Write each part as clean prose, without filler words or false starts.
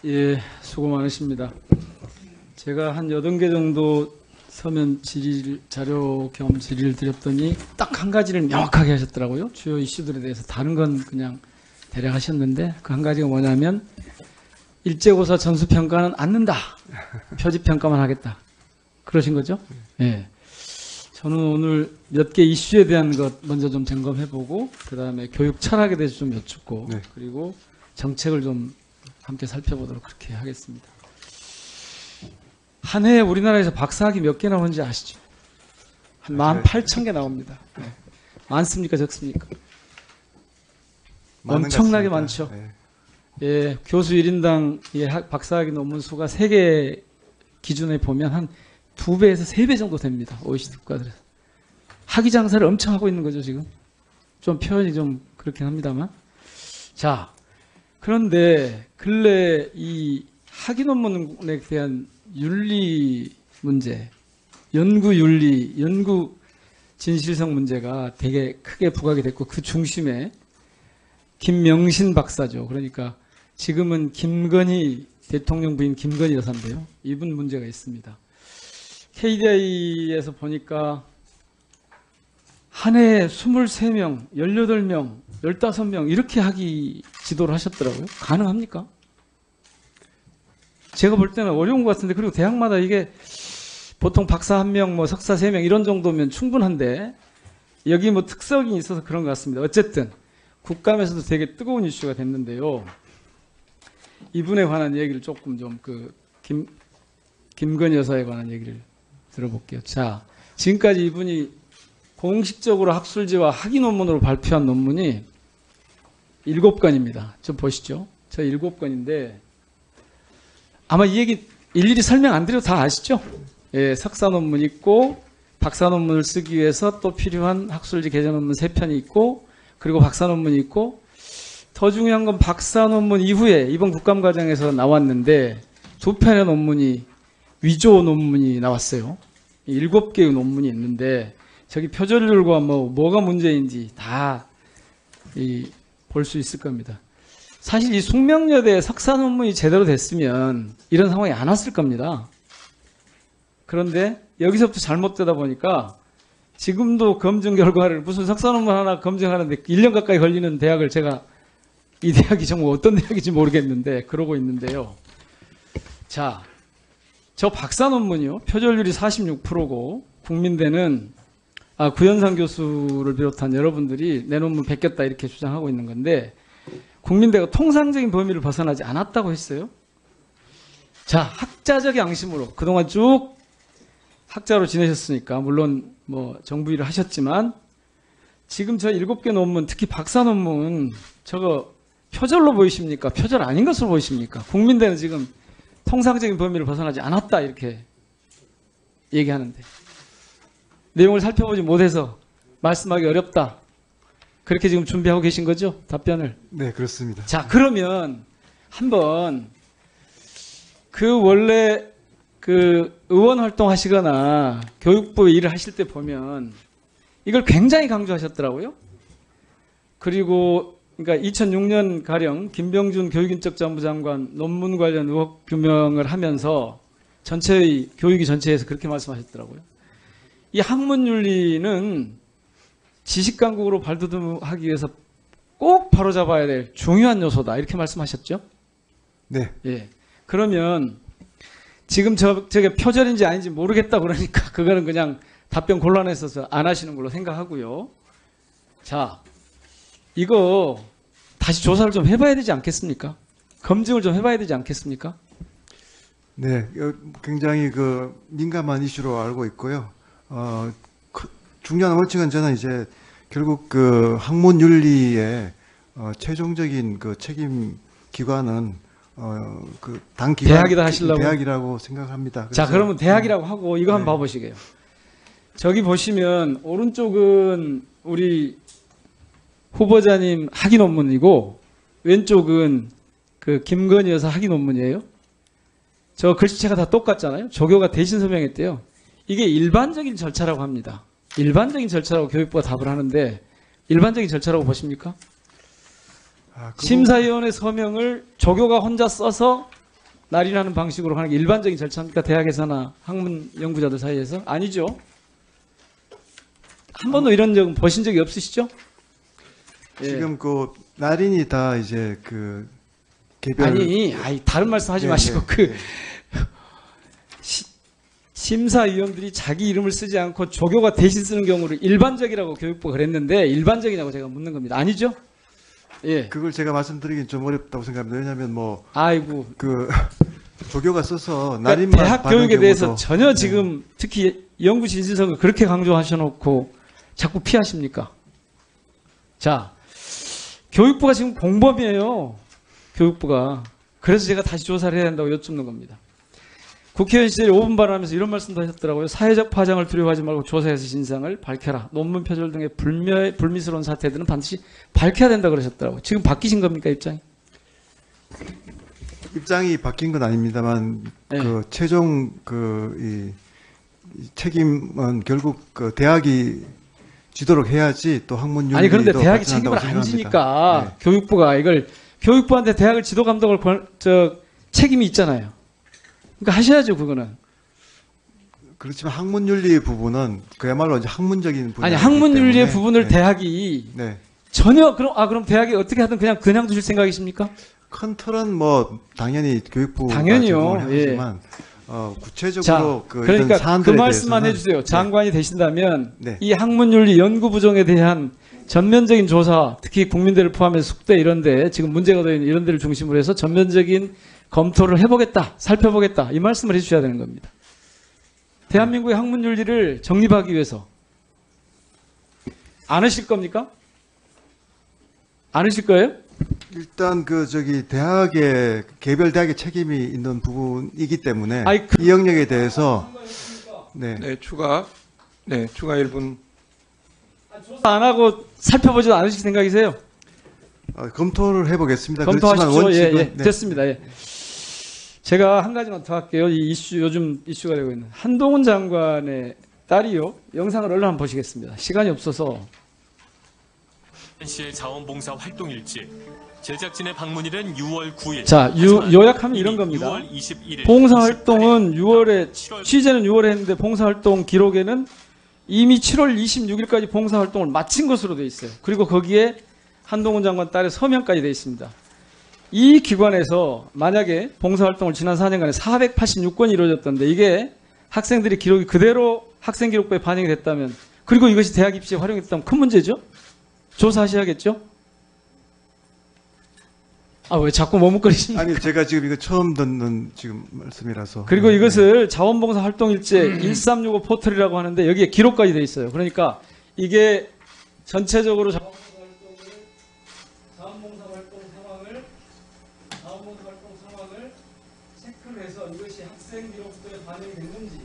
예, 수고 많으십니다. 제가 한 80개 정도 서면 질의, 자료 겸 질의를 드렸더니 딱 한 가지를 명확하게 하셨더라고요. 주요 이슈들에 대해서. 다른 건 그냥 대략 하셨는데 그 한 가지가 뭐냐면 일제고사 전수평가는 않는다. 표지평가만 하겠다. 그러신 거죠? 예. 저는 오늘 몇 개 이슈에 대한 것 먼저 좀 점검해보고 그 다음에 교육 철학에 대해서 좀 여쭙고 네. 그리고 정책을 좀 함께 살펴보도록 그렇게 하겠습니다. 한 해에 우리나라에서 박사학위 몇 개 나오는지 아시죠? 한 18,000개 나옵니다. 네. 많습니까? 적습니까? 엄청나게 많죠. 네. 예, 교수 1인당 예, 박사학위 논문 수가 세계 기준에 보면 한 2배에서 3배 정도 됩니다. OECD 국가들에서. 학위 장사를 엄청 하고 있는 거죠, 지금. 좀 표현이 좀 그렇긴 합니다만. 자, 그런데 근래 이 학위 논문에 대한 윤리 문제, 연구 윤리, 연구 진실성 문제가 되게 크게 부각이 됐고 그 중심에 김명신 박사죠. 그러니까 지금은 김건희 대통령 부인 김건희 여사인데요. 이분 문제가 있습니다. KDI에서 보니까 한 해에 23명, 18명, 15명 이렇게 학위 지도를 하셨더라고요. 가능합니까? 제가 볼 때는 어려운 것 같은데 그리고 대학마다 이게 보통 박사 1명, 뭐 석사 3명 이런 정도면 충분한데 여기 뭐 특성이 있어서 그런 것 같습니다. 어쨌든 국감에서도 되게 뜨거운 이슈가 됐는데요. 이분에 관한 얘기를 조금 좀 김건희 여사에 관한 얘기를 들어볼게요. 자, 지금까지 이분이 공식적으로 학술지와 학위 논문으로 발표한 논문이 7건입니다. 좀 보시죠. 저 7건인데 아마 이 얘기 일일이 설명 안 드려도 다 아시죠? 예, 석사 논문 있고 박사 논문을 쓰기 위해서 또 필요한 학술지 개정 논문 3편이 있고 그리고 박사 논문이 있고 더 중요한 건 박사 논문 이후에 이번 국감 과정에서 나왔는데 2편의 논문이 위조 논문이 나왔어요. 7개의 논문이 있는데 저기 표절률과 뭐가 문제인지 다 볼 수 있을 겁니다. 사실 이 숙명여대 석사 논문이 제대로 됐으면 이런 상황이 안 왔을 겁니다. 그런데 여기서부터 잘못되다 보니까 지금도 검증 결과를 무슨 석사 논문 하나 검증하는데 1년 가까이 걸리는 대학을 제가 이 대학이 정말 어떤 대학인지 모르겠는데 그러고 있는데요. 자, 저 박사 논문이요. 표절률이 46%고 국민대는 구현상 교수를 비롯한 여러분들이 내 논문 베꼈다 이렇게 주장하고 있는 건데 국민대가 통상적인 범위를 벗어나지 않았다고 했어요. 자, 학자적 양심으로 그동안 쭉 학자로 지내셨으니까 물론 뭐 정부 일을 하셨지만 지금 저 7개 논문 특히 박사 논문 저거 표절로 보이십니까? 표절 아닌 것으로 보이십니까? 국민대는 지금 통상적인 범위를 벗어나지 않았다 이렇게 얘기하는데 내용을 살펴보지 못해서 말씀하기 어렵다. 그렇게 지금 준비하고 계신 거죠? 답변을. 네, 그렇습니다. 자, 그러면 한번 원래 의원 활동하시거나 교육부 일을 하실 때 보면 이걸 굉장히 강조하셨더라고요. 그리고 그러니까 2006년 가령 김병준 교육인적자문부 장관 논문 관련 의혹 규명을 하면서 전체의 교육위 전체에서 그렇게 말씀하셨더라고요. 이 학문윤리는 지식강국으로 발돋움하기 위해서 꼭 바로잡아야 될 중요한 요소다 이렇게 말씀하셨죠? 네. 예. 그러면 지금 저게 표절인지 아닌지 모르겠다 그러니까 그거는 그냥 답변 곤란해서 안 하시는 걸로 생각하고요. 자, 이거 다시 조사를 좀 해봐야 되지 않겠습니까? 검증을 좀 해봐야 되지 않겠습니까? 네, 굉장히 민감한 이슈로 알고 있고요. 중요한 원칙은 저는 이제 결국 학문 윤리의 최종적인 책임 기관은 당 기관 대학이다 하시려고 대학이라고 생각합니다. 자, 그러면 대학이라고 하고 이거 한번 봐보시게요. 저기 보시면 오른쪽은 우리 후보자님 학위 논문이고 왼쪽은 김건희 여사 학위 논문이에요. 저 글씨체가 다 똑같잖아요. 조교가 대신 서명했대요. 이게 일반적인 절차라고 합니다. 일반적인 절차라고 교육부가 답을 하는데 일반적인 절차라고 보십니까? 심사위원회 서명을 조교가 혼자 써서 날인하는 방식으로 하는 게 일반적인 절차입니까? 대학에서나 학문 연구자들 사이에서? 아니죠. 한 번도 이런 적은 보신 적이 없으시죠? 예. 지금 그 날인이 다 이제 그 개별 아니, 다른 말씀 하지 네, 마시고, 네, 네. 심사위원들이 자기 이름을 쓰지 않고 조교가 대신 쓰는 경우를 일반적이라고 교육부가 그랬는데, 일반적이냐고 제가 묻는 겁니다. 아니죠? 예. 그걸 제가 말씀드리긴 좀 어렵다고 생각합니다. 왜냐하면 뭐 아이고. 그 조교가 써서 그러니까 날인만 대학 받은 교육에 대해서 경우도 전혀 지금 특히 연구 진실성을 그렇게 강조하셔놓고 자꾸 피하십니까? 자, 교육부가 지금 공범이에요. 교육부가. 그래서 제가 다시 조사를 해야 한다고 여쭙는 겁니다. 국회의원 시절에 5분 발언하면서 이런 말씀도 하셨더라고요. 사회적 파장을 두려워하지 말고 조사해서 진상을 밝혀라. 논문 표절 등의 불미스러운 사태들은 반드시 밝혀야 된다 그러셨더라고요. 지금 바뀌신 겁니까, 입장이? 입장이 바뀐 건 아닙니다만 네. 그 최종 이 책임은 결국 그 대학이 지도록 해야지 또 학문 윤리도 아니 그런데 대학이 발전한다고 책임을 안 생각합니다. 지니까 네. 교육부가 이걸 교육부한테 대학을 지도 감독을 책임이 있잖아요. 그러니까 하셔야죠 그거는. 그렇지만 학문 윤리 부분은 그야말로 이제 학문적인 부분. 아니 학문 윤리의 부분을 대학이 네. 전혀 그럼 대학이 어떻게 하든 그냥 두실 생각이십니까? 큰 틀은 뭐 당연히 교육부가 당연히요. 제공을 예. 하지만 구체적으로 자, 그 그러니까 이런 그 사안들에 말씀만 대해서는 해주세요. 장관이 되신다면 네. 이 학문윤리 연구 부정에 대한 전면적인 조사, 특히 국민들을 포함해서 숙대 이런데 지금 문제가 되는 이런 데를 중심으로 해서 전면적인 검토를 해보겠다, 살펴보겠다 이 말씀을 해주셔야 되는 겁니다. 대한민국의 학문윤리를 정립하기 위해서 안 하실 겁니까? 안 하실 거예요? 일단 대학의 개별 대학의 책임이 있는 부분이기 때문에 아니, 이 영역에 대해서 네. 네, 추가 1분. 조사 안 하고 살펴보지도 않으실 생각이세요? 검토를 해보겠습니다. 검토하십시오. 그렇지만 예, 원칙은 네. 됐습니다. 예. 제가 한 가지만 더 할게요. 이 요즘 이슈가 되고 있는 한동훈 장관의 딸이요. 영상을 얼른 한번 보시겠습니다. 시간이 없어서. 씨의 자원봉사 활동일지 제작진의 방문일은 6월 9일. 자, 요약하면 이런 겁니다. 6월 21일, 봉사활동은 28일, 6월에, 취재는 6월에 했는데 봉사활동 기록에는 이미 7월 26일까지 봉사활동을 마친 것으로 되어 있어요. 그리고 거기에 한동훈 장관 딸의 서명까지 되어 있습니다. 이 기관에서 만약에 봉사활동을 지난 4년간에 486건이 이루어졌던데 이게 학생들의 기록이 그대로 학생기록부에 반영이 됐다면 그리고 이것이 대학 입시에 활용이 됐다면 큰 문제죠? 조사하셔야겠죠? 왜 자꾸 머뭇거리십니까? 아니 제가 지금 이거 처음 듣는 지금 말씀이라서 그리고 네. 이것을 자원봉사 활동일제 1365 포털이라고 하는데 여기에 기록까지 되어 있어요. 그러니까 이게 전체적으로 자원봉사 활동 상황을 체크를 해서 이것이 학생 기록부에 반영이 됐는지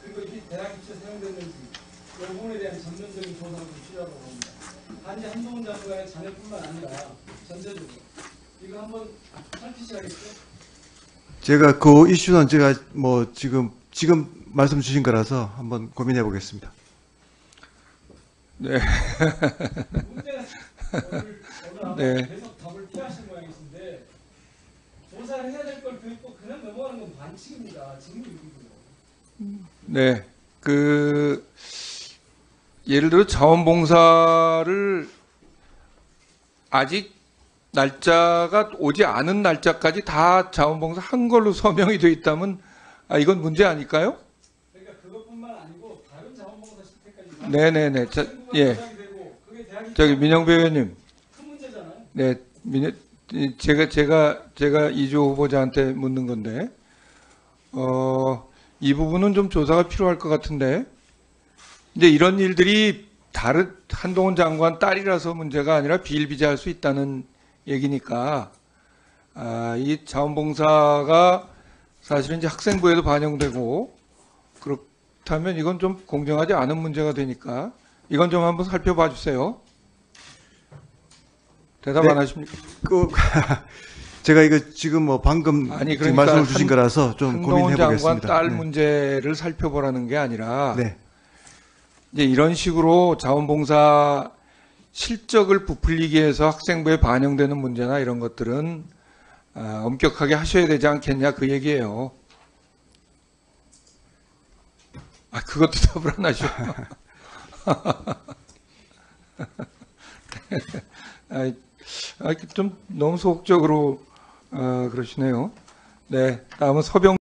그리고 이게 대학 입시에 사용됐는지 이 부분에 대한 전면적인 조사가 좀 필요하다고 봅니다. 단지 한동훈 장관의 자녀뿐만 아니라 전체적으로 이거 한번 살피셔야겠죠? 제가 그 이슈는 제가 뭐 지금 말씀 주신 거라서 한번 고민해 보겠습니다. 네. 문제가 네. 계속 답을 피하신 모양이신데 조사를 해야 될 걸 교육부 그냥 넘어가는 건 반칙입니다. 지금 이기고요. 네. 예를 들어 자원봉사를 아직 날짜가 오지 않은 날짜까지 다 자원봉사 한 걸로 서명이 돼 있다면 이건 문제 아닐까요? 그러니까 그것뿐만 아니고 다른 자원봉사 실태까지 네네네. 예. 되고 그게 대학이 저기 민영배 의원님. 큰 문제잖아요. 네. 제가 이조 후보자한테 묻는 건데, 이 부분은 좀 조사가 필요할 것 같은데, 이제 이런 일들이 다른 한동훈 장관 딸이라서 문제가 아니라 비일비재할 수 있다는 얘기니까 이 자원봉사가 사실은 이제 학생부에도 반영되고 그렇다면 이건 좀 공정하지 않은 문제가 되니까 이건 좀 한번 살펴봐 주세요. 대답 네. 안 하십니까? 제가 이거 지금 뭐 방금 아니, 지금 그러니까 말씀을 주신 거라서 좀 한동훈 고민해 장관 보겠습니다. 딸 네. 문제를 살펴보라는 게 아니라 네. 이제 이런 식으로 자원봉사 실적을 부풀리기 위해서 학생부에 반영되는 문제나 이런 것들은 엄격하게 하셔야 되지 않겠냐 그 얘기예요. 그것도 답을 안 하죠. 좀 너무 소극적으로 그러시네요. 네, 다음은 서병